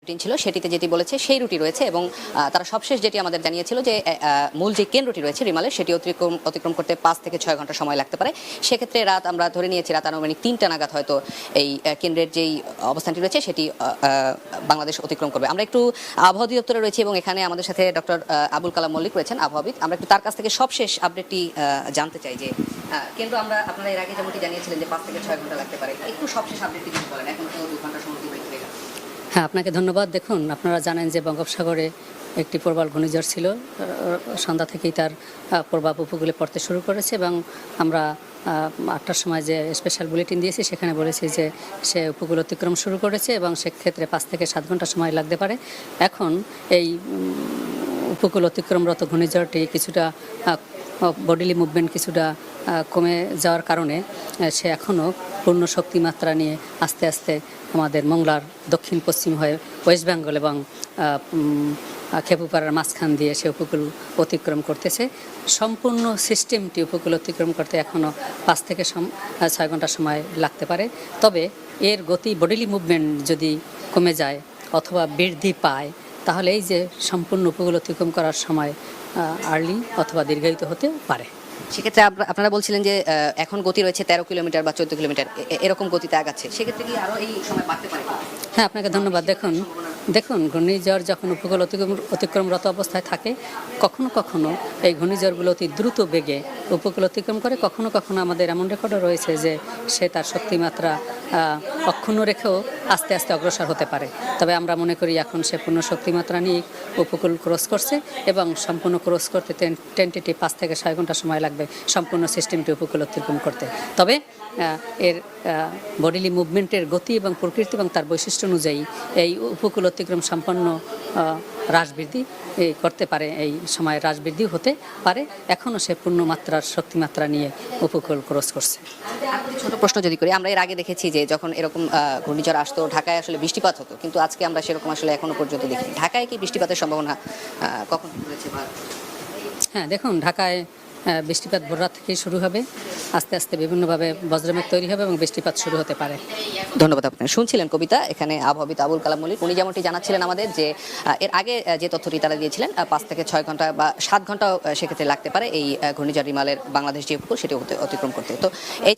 Routine ছিল সেটিতে যেটি বলেছে সেই রুটি রয়েছে এবং তারা সবশেষ যেটি আমাদের জানিয়েছিল যে মূল যে কেন্দ্রটি রয়েছে রিমালের সেটি অতিক্রম করতে 5 থেকে 6 ঘন্টা সময় লাগতে পারে। সেক্ষেত্রে রাত আমরা ধরে নিয়েছি রাত আনুমানিক 3টা নাগাদ হয়তো এই কেন্দ্রের যেই অবস্থানটি রয়েছে সেটি বাংলাদেশ অতিক্রম করবে। আমরা একটু আবহাওয়া অধিদপ্তরে রয়েছে এবং এখানে আমাদের সাথে ডক্টর আবুল কালাম মল্লিক রয়েছেন আবহাওয়াবিদ। আমরা একটু তার কাছ থেকে সবশেষ আপডেটটি জানতে চাই যে কেন্দ্র আমরা আপনারা এর আগে যেমনটি জানিয়েছিলেন যে 5 থেকে 6 ঘন্টা লাগতে পারে, একটু সবশেষ আপডেটটি যদি বলেন। এখন তো 2 ঘন্টা সময় অতিবাহিত হয়ে গেল। হ্যাঁ, আপনাকে ধন্যবাদ। দেখুন, আপনারা জানেন যে বঙ্গোপসাগরে একটি প্রবল ঘূর্ণিঝড় ছিল। সন্ধ্যা থেকেই তার প্রভাব উপকূলে পড়তে শুরু করেছে এবং আমরা 8টার সময় যে স্পেশাল বুলেটিন দিয়েছি সেখানে বলেছি যে সে উপকূল অতিক্রম শুরু করেছে এবং সেক্ষেত্রে 5 থেকে 7 ঘন্টা সময় লাগতে পারে। এখন এই উপকূল অতিক্রমরত ঘূর্ণিঝড়টি কিছুটা বডিলি মুভমেন্ট কিছুটা কমে যাওয়ার কারণে সে এখনও পূর্ণ শক্তিমাত্রা নিয়ে আস্তে আস্তে আমাদের মংলার দক্ষিণ পশ্চিম হয়ে ওয়েস্ট বেঙ্গল এবং খেপুপাড়ার মাঝখান দিয়ে সে উপকূল অতিক্রম করতেছে। সম্পূর্ণ সিস্টেমটি উপকূল অতিক্রম করতে এখনও 5 থেকে 6 ঘন্টা সময় লাগতে পারে। তবে এর গতি বডিলি মুভমেন্ট যদি কমে যায় অথবা বৃদ্ধি পায় তাহলে এই যে সম্পূর্ণ উপকূল অতিক্রম করার সময় আর্লি অথবা দীর্ঘায়িত হতে পারে। সেক্ষেত্রে আপনারা বলছিলেন যে এখন গতি রয়েছে 13 কিলোমিটার বা 14 কিলোমিটার এরকম গতিতে আগাচ্ছে, সেক্ষেত্রে কি আরও এই সময় বাড়তে পারে? হ্যাঁ, আপনাকে ধন্যবাদ। দেখুন ঘূর্ণিঝড় যখন উপকূল অতিক্রমরত অবস্থায় থাকে কখনো কখনো এই ঘূর্ণিঝড়গুলো অতি দ্রুত বেগে উপকূল অতিক্রম করে। কখনো কখনো আমাদের এমন রেকর্ডও রয়েছে যে সে তার শক্তিমাত্রা অক্ষুণ্ণ রেখেও আস্তে আস্তে অগ্রসর হতে পারে। তবে আমরা মনে করি এখন সে পূর্ণ শক্তিমাত্রা নিয়ে উপকূল ক্রস করছে এবং সম্পূর্ণ ক্রস করতে টেন্টেটিভ 5 থেকে 6 ঘন্টা সময় লাগবে সম্পূর্ণ সিস্টেমটি উপকূল অতিক্রম করতে। তবে এর বডিলি মুভমেন্টের গতি এবং প্রকৃতি এবং তার বৈশিষ্ট্য অনুযায়ী এই উপকূল অতিক্রম সম্পন্ন হ্রাস বৃদ্ধি করতে পারে, এই সময় হ্রাস বৃদ্ধি হতে পারে। এখনও সে পূর্ণ মাত্রার শক্তিমাত্রা নিয়ে উপকূল ক্রস করছে। ছোট প্রশ্ন যদি করি, আমরা এর আগে দেখেছি যে যখন এরকম ঘূর্ণিঝড় আসতো ঢাকায় আসলে বৃষ্টিপাত হতো, কিন্তু আজকে আমরা সেরকম আসলে এখনো পর্যন্ত দেখিনি। ঢাকায় কি বৃষ্টিপাতের সম্ভাবনা কখন রয়েছে? হ্যাঁ, দেখুন ঢাকায় বৃষ্টিপাত ভোর রাত থেকেই শুরু হবে, আস্তে আস্তে বিভিন্নভাবে বজ্রমেঘ তৈরি হবে এবং বৃষ্টিপাত শুরু হতে পারে। ধন্যবাদ। আপনার শুনছিলেন কবিতা, এখানে আবহাওয়াবিদ আবুল কালাম মল্লিক। উনি যেমনটি জানাচ্ছিলেন আমাদের যে এর আগে যে তথ্যটি তারা দিয়েছিলেন 5 থেকে 6 ঘন্টা বা 7 ঘন্টাও সেক্ষেত্রে লাগতে পারে এই ঘূর্ণিঝড় রিমালের বাংলাদেশ যে উপকূল সেটি অতিক্রম করতে। তো এই